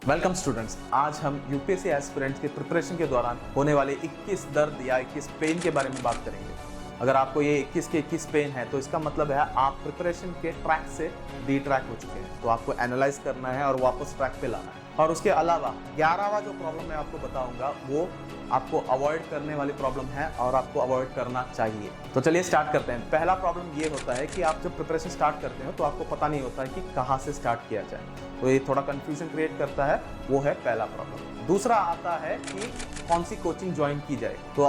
Welcome students, आज हम UPSC aspirants के प्रिपरेशन के दौरान होने वाले 21 दर्द या 21 पेन के बारे में बात करेंगे। अगर आपको ये 21 के 21 पेन है तो इसका मतलब है आप प्रिपरेशन के ट्रैक से डी ट्रैक हो चुके हैं, तो आपको एनालाइज करना है और वापस ट्रैक पे लाना है। और उसके अलावा 11वां जो प्रॉब्लम मैं आपको बताऊंगा वो आपको अवॉइड करने वाली प्रॉब्लम है और आपको अवॉइड करना चाहिए। तो चलिए स्टार्ट करते हैं। पहला प्रॉब्लम ये होता है कि आप जब प्रिपरेशन स्टार्ट करते हो तो आपको पता नहीं होता है कि कहाँ से स्टार्ट किया जाए, तो ये थोड़ा कंफ्यूजन क्रिएट करता है, वो है पहला प्रॉब्लम। दूसरा आता है कि कौन सी कोचिंग ज्वाइन की जाए। तो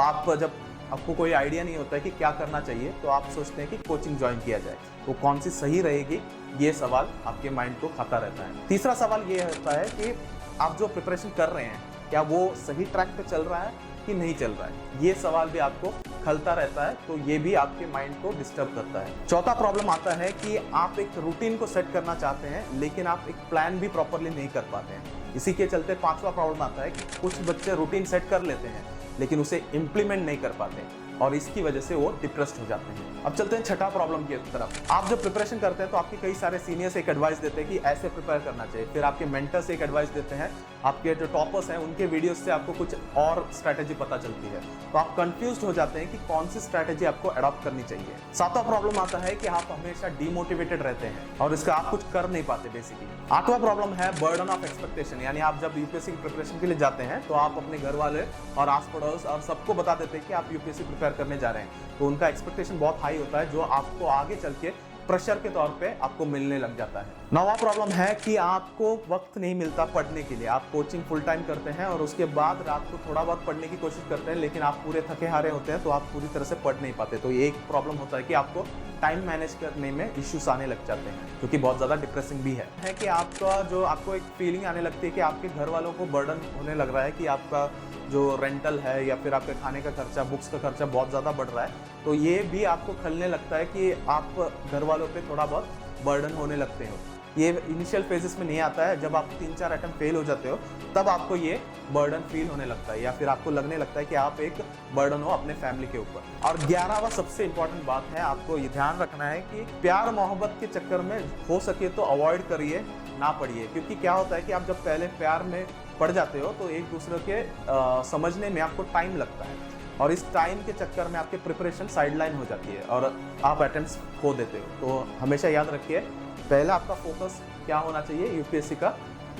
आपको कोई आइडिया नहीं होता है कि क्या करना चाहिए, तो आप सोचते हैं कि कोचिंग ज्वाइन किया जाए, तो कौन सी सही रहेगी, ये सवाल आपके माइंड को खाता रहता है। तीसरा सवाल ये होता है कि आप जो प्रिपरेशन कर रहे हैं क्या वो सही ट्रैक पे चल रहा है कि नहीं चल रहा है, ये सवाल भी आपको खलता रहता है, तो ये भी आपके माइंड को डिस्टर्ब करता है। चौथा प्रॉब्लम आता है कि आप एक रूटीन को सेट करना चाहते हैं लेकिन आप एक प्लान भी प्रॉपरली नहीं कर पाते हैं। इसी के चलते पांचवा प्रॉब्लम आता है कि कुछ बच्चे रूटीन सेट कर लेते हैं लेकिन उसे इम्प्लीमेंट नहीं कर पाते और इसकी वजह से वो डिप्रेस्ड हो जाते हैं। अब चलते हैं छठा प्रॉब्लम की तरफ। आप जब प्रिपरेशन करते हैं तो आपके कई सारे सीनियर्स एक एडवाइस देते हैं कि ऐसे प्रिपेयर करना चाहिए, फिर आपके मेंटर्स एक एडवाइस देते हैं, आपके जो टॉपर्स हैं उनके वीडियोस से आपको कुछ और स्ट्रैटेजी पता चलती है, तो आप कंफ्यूज्ड हो जाते हैं कि कौन सी स्ट्रैटेजी आपको अडॉप्ट करनी चाहिए। सातवां प्रॉब्लम आता है कि आप हमेशा डिमोटिवेटेड रहते हैं और इसका आप कुछ कर नहीं पाते बेसिकली। आठवां प्रॉब्लम है बर्डन ऑफ एक्सपेक्टेशन, यानी आप जब यूपीएससी की प्रिपरेशन के लिए जाते हैं तो आप अपने घर वाले और आस पड़ोस और सबको बता देते हैं कि आप यूपीएससी प्रिपेयर करने जा रहे हैं, तो उनका एक्सपेक्टेशन बहुत हाई होता है जो आपको आगे चल के प्रेशर के तौर पे आपको मिलने लग जाता है। नौवां प्रॉब्लम है कि आपको वक्त नहीं मिलता पढ़ने के लिए। आप कोचिंग फुल टाइम करते हैं और उसके बाद रात को थोड़ा बहुत पढ़ने की कोशिश करते हैं लेकिन आप पूरे थके हारे होते हैं, तो आप पूरी तरह से पढ़ नहीं पाते। तो ये एक प्रॉब्लम होता है कि आपको टाइम मैनेज करने में इश्यूज आने लग जाते हैं, जो कि बहुत ज़्यादा डिप्रेसिंग भी है कि आपको एक फीलिंग आने लगती है कि आपके घर वालों को बर्डन होने लग रहा है कि आपका जो रेंटल है या फिर आपके खाने का खर्चा, बुक्स का खर्चा बहुत ज़्यादा बढ़ रहा है, तो ये भी आपको खलने लगता है कि आप घर वालों पे थोड़ा बहुत बर्डन होने लगते हो। ये इनिशियल फेजेस में नहीं आता है, जब आप 3-4 अटेम्प्ट फेल हो जाते हो तब आपको ये बर्डन फील होने लगता है या फिर आपको लगने लगता है कि आप एक बर्डन हो अपने फैमिली के ऊपर। और 11वां सबसे इंपॉर्टेंट बात है, आपको ये ध्यान रखना है कि प्यार मोहब्बत के चक्कर में हो सके तो अवॉइड करिए, ना पढ़िए, क्योंकि क्या होता है कि आप जब पहले प्यार में पड़ जाते हो तो एक दूसरे के समझने में आपको टाइम लगता है और इस टाइम के चक्कर में आपके प्रिपरेशन साइडलाइन हो जाती है और आप अटेम्प्ट्स खो देते हो। तो हमेशा याद रखिए, पहला आपका फोकस क्या होना चाहिए, यूपीएससी का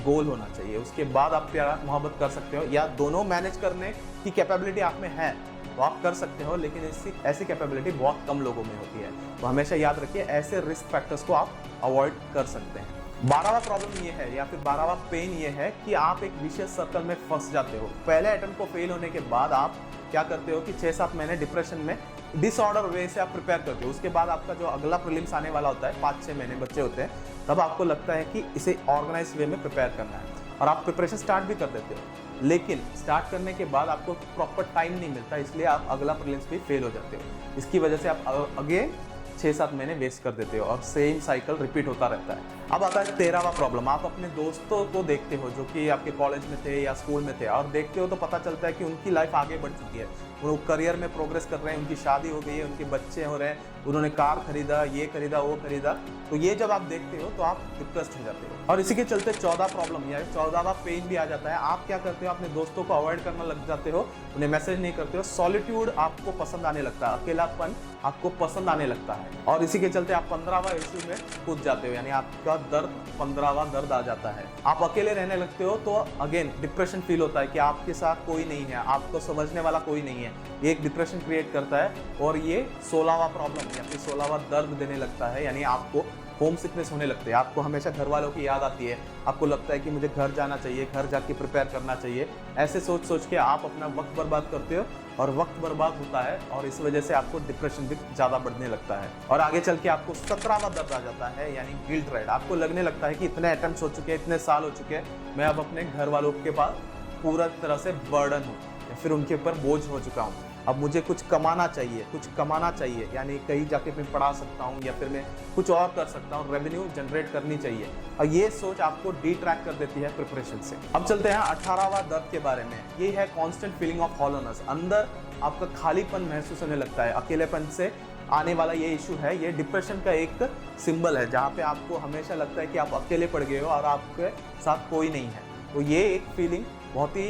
गोल होना चाहिए, उसके बाद आप प्यार मोहब्बत कर सकते हो या दोनों मैनेज करने की कैपेबिलिटी आप में है तो आप कर सकते हो, लेकिन ऐसी कैपेबिलिटी बहुत कम लोगों में होती है। तो हमेशा याद रखिए, ऐसे रिस्क फैक्टर्स को आप अवॉइड कर सकते हैं। 12वां प्रॉब्लम ये है या फिर 12वां पेन ये है कि आप एक विशियस सर्कल में फंस जाते हो। पहले अटेम्प्ट को फेल होने के बाद आप क्या करते हो कि 6-7 महीने डिप्रेशन में डिसऑर्डर वे से आप प्रिपेयर करते हो। उसके बाद आपका जो अगला प्रीलिम्स आने वाला होता है, 5-6 महीने बच्चे होते हैं, तब आपको लगता है कि इसे ऑर्गेनाइज वे में प्रिपेयर करना है और आप प्रिपरेशन स्टार्ट भी कर देते हो, लेकिन स्टार्ट करने के बाद आपको प्रॉपर टाइम नहीं मिलता, इसलिए आप अगला प्रीलिम्स भी फेल हो जाते हो। इसकी वजह से आप अगेन 6-7 महीने वेस्ट कर देते हो और सेम साइकिल रिपीट होता रहता है। अब आता है 13वां प्रॉब्लम। आप अपने दोस्तों को देखते हो जो कि आपके कॉलेज में थे या स्कूल में थे और देखते हो तो पता चलता है कि उनकी लाइफ आगे बढ़ चुकी है, वो करियर में प्रोग्रेस कर रहे हैं, उनकी शादी हो गई है, उनके बच्चे हो रहे हैं, उन्होंने कार खरीदा, ये खरीदा, वो खरीदा, तो ये जब आप देखते हो तो आप डिप्रेस्ड हो जाते हो और इसी के चलते 14 प्रॉब्लम या 14वां पेन भी आ जाता है। आप क्या करते हो, अपने दोस्तों को अवॉइड करना लग जाते हो, उन्हें मैसेज नहीं करते हो, सॉलिट्यूड आपको पसंद आने लगता है, अकेलापन आपको पसंद आने लगता है और इसी के चलते आप 15वां इश्यू में कूद जाते हो, यानी आपका दर्द 15वां दर्द आ जाता है। आप अकेले रहने लगते हो तो अगेन डिप्रेशन फील होता है कि आपके साथ कोई नहीं है, आपको समझने वाला कोई नहीं है, ये एक डिप्रेशन क्रिएट करता है और ये 16वां प्रॉब्लम या फिर 16वां दर्द देने लगता है, यानी आपको होम सिकनेस होने लगते हैं। आपको हमेशा घर वालों की याद आती है, आपको लगता है कि मुझे घर जाना चाहिए, घर जाके प्रिपेयर करना चाहिए, ऐसे सोच सोच के आप अपना वक्त बर्बाद करते हो और वक्त बर्बाद होता है और इस वजह से आपको डिप्रेशन भी ज़्यादा बढ़ने लगता है और आगे चल के आपको 17वां दर्द आ जाता है, यानी गिल्ट राइड। आपको लगने लगता है कि इतने अटेम्प्ट्स हो चुके हैं, इतने साल हो चुके हैं, मैं अब अपने घर वालों के पास पूरा तरह से बर्डन हूँ या फिर उनके ऊपर बोझ हो चुका हूँ, अब मुझे कुछ कमाना चाहिए, यानी कहीं जाके मैं पढ़ा सकता हूँ या फिर मैं कुछ और कर सकता हूँ, रेवेन्यू जनरेट करनी चाहिए और ये सोच आपको डी ट्रैक कर देती है प्रिपरेशन से। अब चलते हैं 18वां दर्द के बारे में। ये है कॉन्स्टेंट फीलिंग ऑफ हॉलोनेस, अंदर आपका खालीपन महसूस होने लगता है, अकेलेपन से आने वाला ये इशू है, ये डिप्रेशन का एक सिंबल है, जहाँ पे आपको हमेशा लगता है कि आप अकेले पड़ गए हो और आपके साथ कोई नहीं है। तो ये एक फीलिंग बहुत ही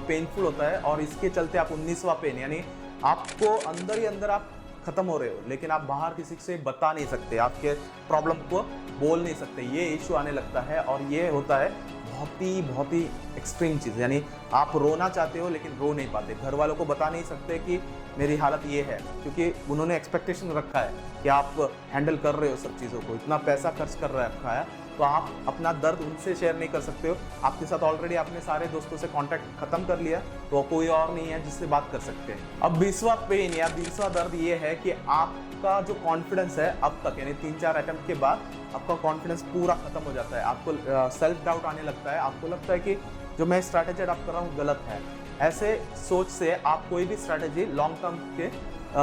पेनफुल होता है, और इसके चलते आप 19वां पेन, यानी आपको अंदर ही अंदर आप खत्म हो रहे हो, लेकिन आप बाहर किसी से बता नहीं सकते, आपके प्रॉब्लम को बोल नहीं सकते, ये इशू आने लगता है। और ये होता है बहुत ही एक्सट्रीम चीज़, यानी आप रोना चाहते हो लेकिन रो नहीं पाते, घर वालों को बता नहीं सकते कि मेरी हालत ये है, क्योंकि उन्होंने एक्सपेक्टेशन रखा है कि आप हैंडल कर रहे हो सब चीज़ों को, इतना पैसा खर्च कर रखा है, तो आप अपना दर्द उनसे शेयर नहीं कर सकते हो। आपके साथ ऑलरेडी आपने सारे दोस्तों से कांटेक्ट खत्म कर लिया, तो कोई और नहीं है जिससे बात कर सकते हैं। अब 20वां पेन या 20वां दर्द ये है कि आपका जो कॉन्फिडेंस है अब तक, यानी 3-4 अटेम्प्ट के बाद आपका कॉन्फिडेंस पूरा खत्म हो जाता है, आपको सेल्फ डाउट आने लगता है, आपको लगता है कि जो मैं स्ट्रैटेजी अडॉप्ट कर रहा हूँ गलत है। ऐसे सोच से आप कोई भी स्ट्रैटेजी लॉन्ग टर्म के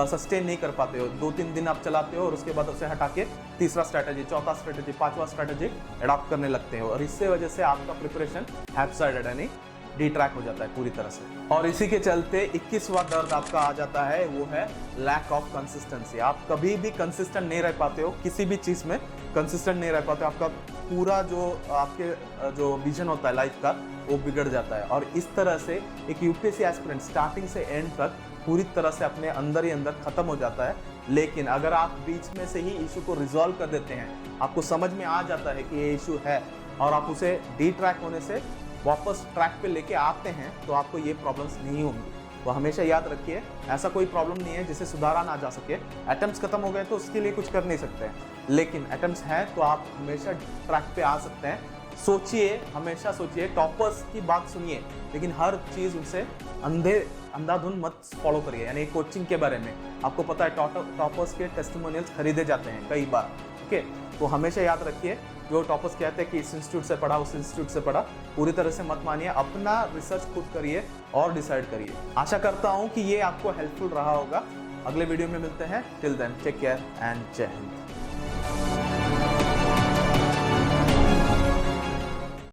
सस्टेन नहीं कर पाते हो। 2-3 दिन आप चलाते हो और उसके बाद उसे हटा के तीसरा स्ट्रैटेजी, चौथा स्ट्रैटेजी, 5वां स्ट्रैटेजी अडॉप्ट करने लगते हो, और इससे वजह से आपका प्रिपरेशन हैप्साइडेड यानी डिट्रैक हो जाता है पूरी तरह से। और इसी के चलते 21वां दर्द आपका आ जाता है, वो है लैक ऑफ कंसिस्टेंसी। आप कभी भी कंसिस्टेंट नहीं रह पाते हो, किसी भी चीज़ में कंसिस्टेंट नहीं रह पाते, आपका पूरा जो आपके जो विजन होता है लाइफ का वो बिगड़ जाता है। और इस तरह से एक यूपीएससी एस्पिरेंट स्टार्टिंग से एंड तक पूरी तरह से अपने अंदर ही अंदर खत्म हो जाता है। लेकिन अगर आप बीच में से ही इशू को रिजॉल्व कर देते हैं, आपको समझ में आ जाता है कि ये इशू है, और आप उसे डिट्रैक होने से वापस ट्रैक पे लेके आते हैं, तो आपको ये प्रॉब्लम्स नहीं होंगी। तो हमेशा याद रखिए, ऐसा कोई प्रॉब्लम नहीं है जिसे सुधारा ना जा सके। अटेम्प्ट्स खत्म हो गए तो उसके लिए कुछ कर नहीं सकते हैं, लेकिन अटेम्प्ट्स हैं तो आप हमेशा ट्रैक पे आ सकते हैं। सोचिए, हमेशा सोचिए, टॉपर्स की बात सुनिए, लेकिन हर चीज़ उनसे अंधाधुन मत फॉलो करिए। यानी कोचिंग के बारे में आपको पता है टॉपर्स के टेस्टिमोनियल्स खरीदे जाते हैं कई बार, ओके। तो हमेशा याद रखिए, जो टॉपर्स कहते हैं कि इस इंस्टीट्यूट से पढ़ा, उस इंस्टीट्यूट से पढ़ा, पूरी तरह से मत मानिए, अपना रिसर्च खुद करिए और डिसाइड करिए। आशा करता हूँ कि ये आपको हेल्पफुल रहा होगा। अगले वीडियो में मिलते हैं, till then take care and जय हिंद।